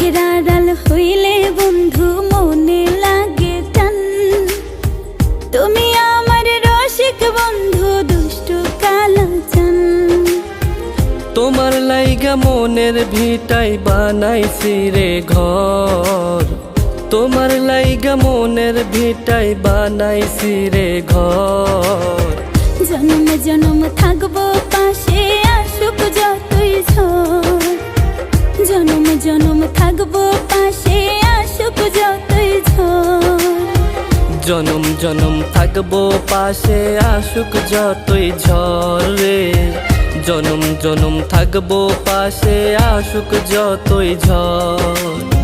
চোখের আড়াল হইলে বন্ধু মনে লাগে টান। তুমি আমার রসিক বন্ধু দুষ্টু কালাচান। তোমার লাইগা মনের ভিটাই বানাইছি রে ঘর। তোমার লাইগা মনের ভিটাই বানাইছি রে ঘর। জনম জনম থাকবো পাশে আসুক যতই ঝড়। জনম জনম থাকবো পাশে আসুক যতই ঝড়। জনম জনম থাকবো পাশে আসুক যতই ঝড় রে। জনম জনম থাকবো পাশে আসুক যতই ঝড়।